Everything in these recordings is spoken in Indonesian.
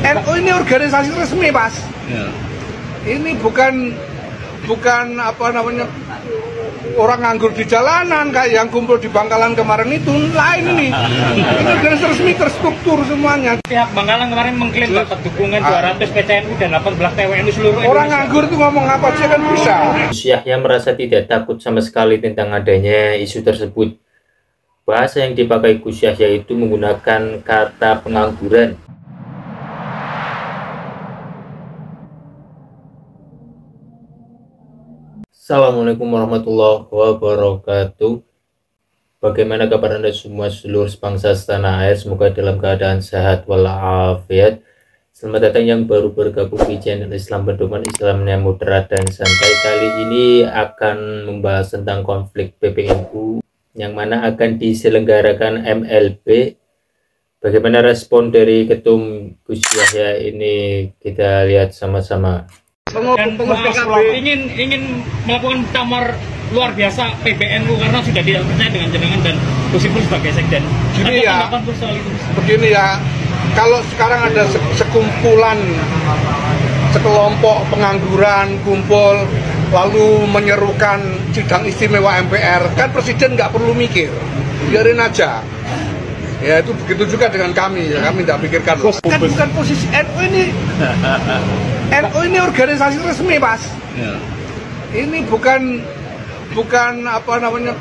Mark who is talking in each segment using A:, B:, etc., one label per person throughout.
A: NU ini organisasi resmi, Mas.
B: Ya.
A: Ini bukan apa namanya orang nganggur di jalanan kayak yang kumpul di Bangkalan kemarin itu. Lain ini. Ini organisasi resmi terstruktur semuanya.
C: Pihak Bangkalan kemarin mengklaim dapat dukungan 200 PCNU dan 18 TWNU seluruh Indonesia.
A: Orang nganggur itu ngomong apa aja kan bisa.
D: Gus Yahya merasa tidak takut sama sekali tentang adanya isu tersebut. Bahasa yang dipakai Gus Yahya itu menggunakan kata pengangguran. Assalamualaikum warahmatullahi wabarakatuh. Bagaimana kabar Anda semua seluruh bangsa setanah air? Semoga dalam keadaan sehat walafiat. Selamat datang yang baru bergabung di channel Islam Pedoman Islam yang moderat dan santai. Kali ini akan membahas tentang konflik PBNU yang mana akan diselenggarakan MLB. Bagaimana respon dari Ketum Gus Yahya ini, kita lihat sama-sama.
C: Dan ingin melakukan muktamar luar biasa PBNU karena sudah tidak percaya dengan jenengan dan Gus Ipul sebagai sekjen.
A: Gini ya, begini ya, kalau sekarang ada sekumpulan, sekelompok pengangguran kumpul lalu menyerukan sidang istimewa MPR, kan presiden nggak perlu mikir, biarin aja. Ya itu begitu juga dengan kami, ya kami tidak pikirkan. Kan bukan posisi NU ini. NU ini organisasi resmi, Mas.
B: Ya.
A: Ini bukan apa namanya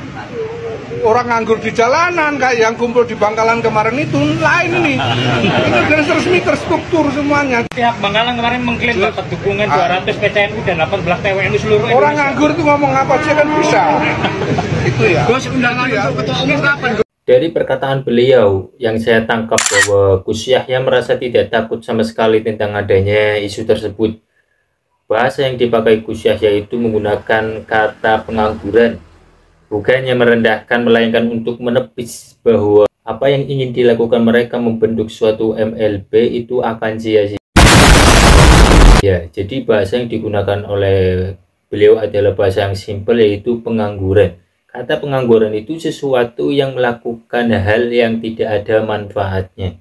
A: orang nganggur di jalanan kayak yang kumpul di Bangkalan kemarin itu. Lain ini. Ini organisasi resmi terstruktur semuanya.
C: Pihak Bangkalan kemarin mengklaim dapat dukungan 200 PCNU dan 18 TWNU seluruh Indonesia.
A: Orang nganggur itu ngomong apa aja kan bisa. Itu ya. Gus, undangan untuk ketua umum kapan?
D: Dari perkataan beliau yang saya tangkap bahwa Gus Yahya merasa tidak takut sama sekali tentang adanya isu tersebut. Bahasa yang dipakai Gus Yahya itu menggunakan kata pengangguran. Bukannya merendahkan, melainkan untuk menepis bahwa apa yang ingin dilakukan mereka membentuk suatu MLB itu akan sia-sia. Ya, jadi bahasa yang digunakan oleh beliau adalah bahasa yang simpel, yaitu pengangguran. Kata pengangguran itu sesuatu yang melakukan hal yang tidak ada manfaatnya.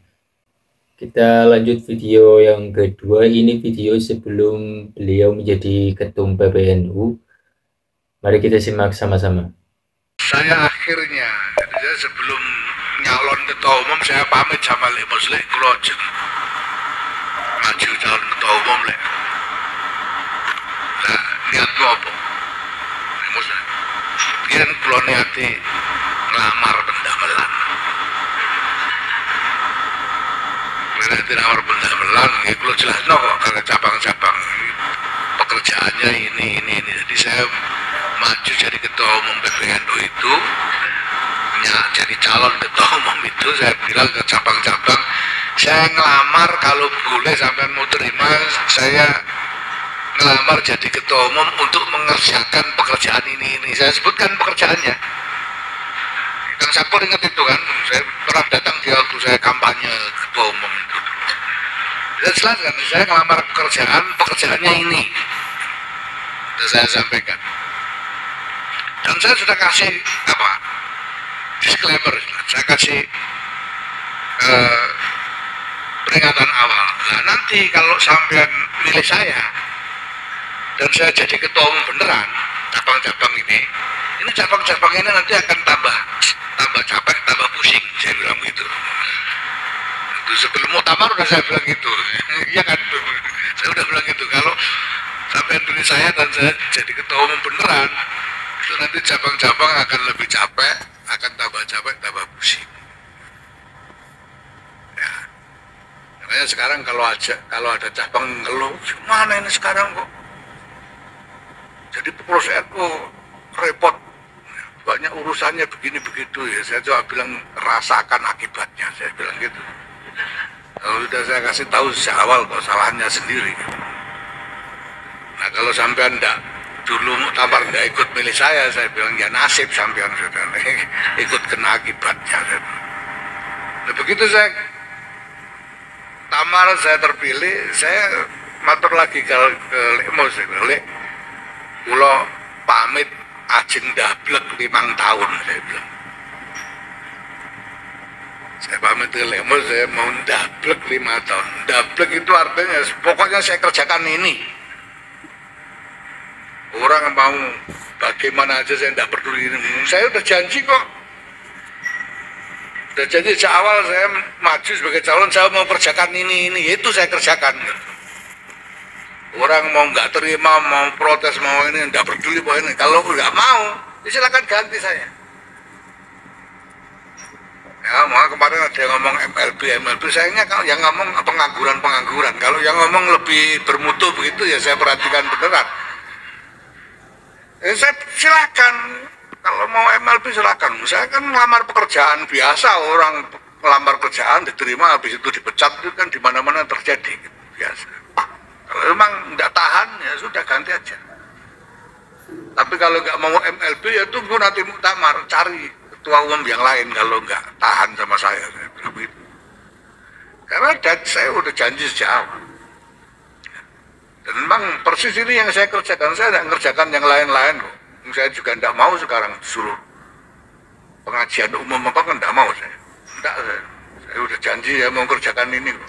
D: Kita lanjut video yang kedua. Ini video sebelum beliau menjadi ketum PBNU. Mari kita simak sama-sama.
E: Saya akhirnya, jadi saya sebelum nyalon ketua umum saya pamit sama Lek Muslik kula maju calon ketua umum Lek. Nah, niatku apa? Lek Muslik. Kian kula niati ngelamar pendamelan. Niati ngelamar pendamelan, ya kula jelasno kok karena cabang-cabang pekerjaannya ini. Jadi saya maju jadi ketua umum PBNU itu, jadi calon ketua umum itu saya bilang ke cabang-cabang, saya ngelamar kalau boleh sampai mau terima, saya ngelamar jadi ketua umum untuk mengerjakan pekerjaan ini. Saya sebutkan pekerjaannya. Kang Sapur ingat itu kan, saya pernah datang di waktu saya kampanye ketua umum itu. Saya jelaskan, saya ngelamar pekerjaannya ini. Dan saya sampaikan. Dan saya sudah kasih disclaimer, saya kasih peringatan awal. Nah nanti kalau sampean milih saya dan saya jadi ketua umum beneran cabang-cabang ini cabang-cabang ini nanti akan tambah capek, tambah pusing, saya bilang gitu. Itu sebelum muktamar udah saya bilang gitu. Iya kan, saya udah bilang gitu. Kalau sampean pilih saya dan saya jadi ketua umum beneran, itu nanti cabang-cabang akan lebih capek, akan tambah capek, tambah pusing. Ya. Makanya sekarang kalau ada cabang ngeluh, mana ini sekarang kok? Jadi proses repot, banyak urusannya begini begitu ya. Saya coba bilang rasakan akibatnya, saya bilang gitu. Kalau sudah saya kasih tahu sejak awal kok salahnya sendiri. Nah kalau sampean enggak dulu muktamar nggak ikut milih saya bilang ya nasib sampean sudah ikut kena akibatnya. Nah begitu saya tamar, saya terpilih, saya matur lagi ke Lek Muslik, Lek kula pamit ajeng ndablek 5 tahun, saya bilang. Saya pamit ke Lemos, saya mau ndablek 5 tahun. Ndablek itu artinya pokoknya saya kerjakan ini. Orang mau bagaimana aja saya tidak peduli. Saya udah janji kok. Udah janji sejak awal saya maju sebagai calon, saya mau kerjakan ini. Itu saya kerjakan. Orang mau nggak terima, mau protes, mau ini, nggak peduli pokoknya. Kalau nggak mau, ya silakan ganti saya. Ya, mau kemarin ada yang ngomong MLB, sayangnya kalau yang ngomong pengangguran. Kalau yang ngomong lebih bermutu begitu ya saya perhatikan beneran. Saya silakan, kalau mau MLB silakan. Saya kan melamar pekerjaan biasa, orang melamar kerjaan diterima habis itu dipecat itu kan di mana-mana terjadi gitu, biasa. Kalau memang nggak tahan ya sudah ganti aja. Tapi kalau nggak mau MLB ya tunggu nanti muktamar, cari ketua umum yang lain kalau nggak tahan sama saya begitu. Karena saya udah janji sejak awal. Dan memang persis ini yang saya kerjakan, saya tidak mengerjakan yang lain-lain kok. Saya juga tidak mau sekarang disuruh pengajian umum apa kan tidak mau saya. Tidak, saya udah janji ya mau kerjakan ini kok.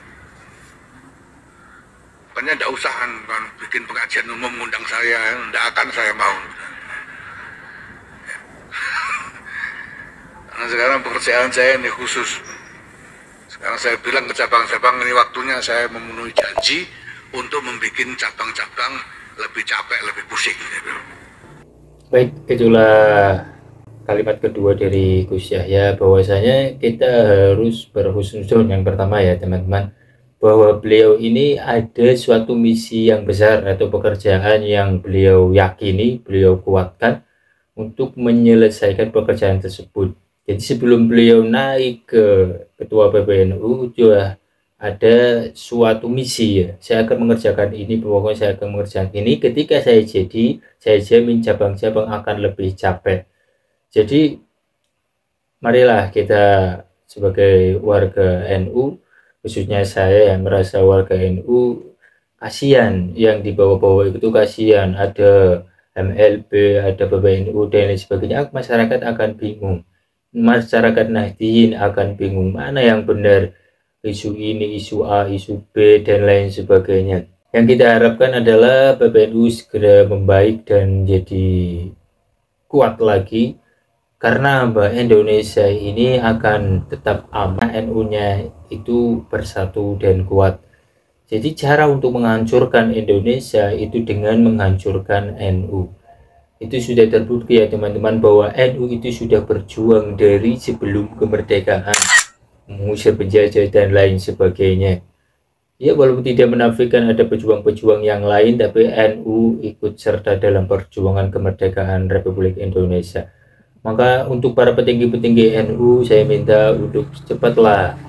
E: Makanya tidak usah kan bikin pengajian umum ngundang saya, tidak akan saya mau. Karena sekarang pekerjaan saya ini khusus. Sekarang saya bilang ke cabang-cabang ini waktunya saya memenuhi janji untuk membuat cabang-cabang lebih capek, lebih pusing.
D: Baik, itulah kalimat kedua dari Gus Yahya, bahwasanya kita harus berhusnuzon. Yang pertama ya teman-teman, bahwa beliau ini ada suatu misi yang besar atau pekerjaan yang beliau yakini, beliau kuatkan untuk menyelesaikan pekerjaan tersebut. Jadi sebelum beliau naik ke ketua PBNU juga ada suatu misi ya. Saya akan mengerjakan ini, pokoknya saya akan mengerjakan ini. Ketika saya jadi, saya jamin cabang-cabang akan lebih capek. Jadi marilah kita sebagai warga NU, khususnya saya yang merasa warga NU, kasihan yang dibawa-bawa itu, kasihan ada MLB, ada PBNU dan lain sebagainya. Masyarakat akan bingung. Masyarakat Nahdliyin akan bingung mana yang benar, isu ini, isu A, isu B, dan lain sebagainya. Yang kita harapkan adalah PBNU segera membaik dan jadi kuat lagi, karena Indonesia ini akan tetap aman, NU-nya itu bersatu dan kuat. Jadi cara untuk menghancurkan Indonesia itu dengan menghancurkan NU. Itu sudah terbukti ya teman-teman, bahwa NU itu sudah berjuang dari sebelum kemerdekaan, mengusir penjajah dan lain sebagainya. Ya, walaupun tidak menafikan ada pejuang-pejuang yang lain, tapi NU ikut serta dalam perjuangan kemerdekaan Republik Indonesia. Maka untuk para petinggi-petinggi NU, saya minta untuk cepatlah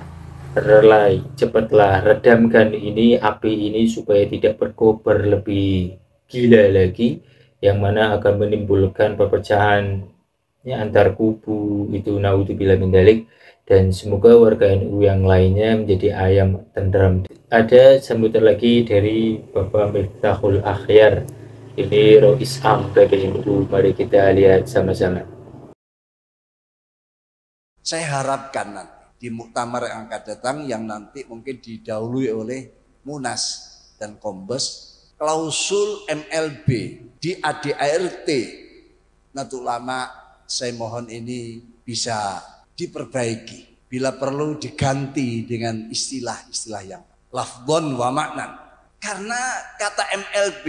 D: redamkan ini, api ini, supaya tidak berkobar lebih gila lagi, yang mana akan menimbulkan perpecahan ya, antar kubu itu, naudzubillah min dzalik. Dan semoga warga NU yang lainnya menjadi ayam tenteram. Ada sambutan lagi dari Bapak Miftahul Akhyar, ini Rois Am PBNU. Mari kita lihat sama-sama.
B: Saya harapkan nanti di muktamar yang akan datang, yang nanti mungkin didahului oleh Munas dan Kombes, klausul MLB di ADART Nahdlatul Ulama, saya mohon ini bisa diperbaiki, bila perlu diganti dengan istilah-istilah yang lafdhon wa maknan. Karena kata MLB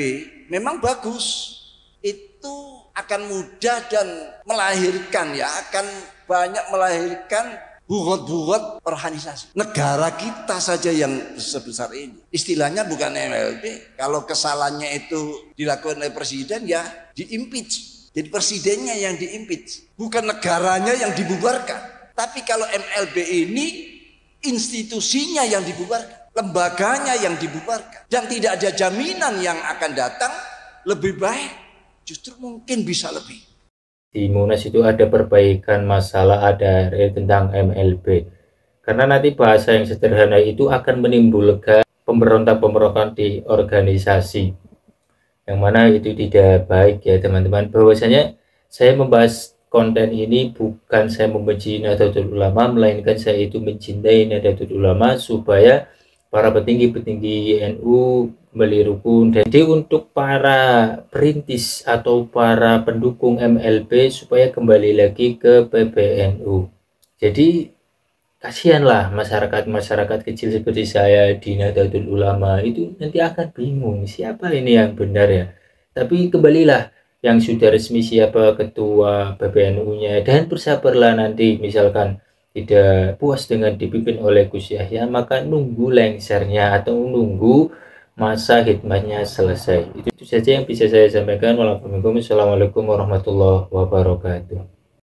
B: memang bagus, itu akan mudah dan melahirkan ya, akan banyak melahirkan bugot-bugot organisasi. Negara kita saja yang sebesar ini, istilahnya bukan MLB. Kalau kesalahannya itu dilakukan oleh presiden, ya diimpeach. Jadi presidennya yang diimpeach, bukan negaranya yang dibubarkan. Tapi kalau MLB ini institusinya yang dibubarkan, lembaganya yang dibubarkan, dan tidak ada jaminan yang akan datang lebih baik, justru mungkin bisa lebih.
D: Di Munas itu ada perbaikan masalah ada tentang MLB, karena nanti bahasa yang sederhana itu akan menimbulkan pemberontak-pemberontakan di organisasi, yang mana itu tidak baik ya teman-teman. Bahwasanya saya membahas konten ini bukan saya membenci Nahdlatul Ulama, melainkan saya itu mencintai Nahdlatul Ulama supaya para petinggi-petinggi NU kembali rukun. Jadi untuk para perintis atau para pendukung MLB supaya kembali lagi ke PBNU. Jadi kasihanlah masyarakat kecil seperti saya di Nahdlatul Ulama itu nanti akan bingung siapa ini yang benar ya. Tapi kembalilah yang sudah resmi siapa ketua PBNU-nya, dan bersabarlah nanti misalkan tidak puas dengan dipimpin oleh Gus Yahya, maka nunggu lengsernya atau nunggu masa khidmatnya selesai. Itu saja yang bisa saya sampaikan. Wassalamualaikum warahmatullahi wabarakatuh.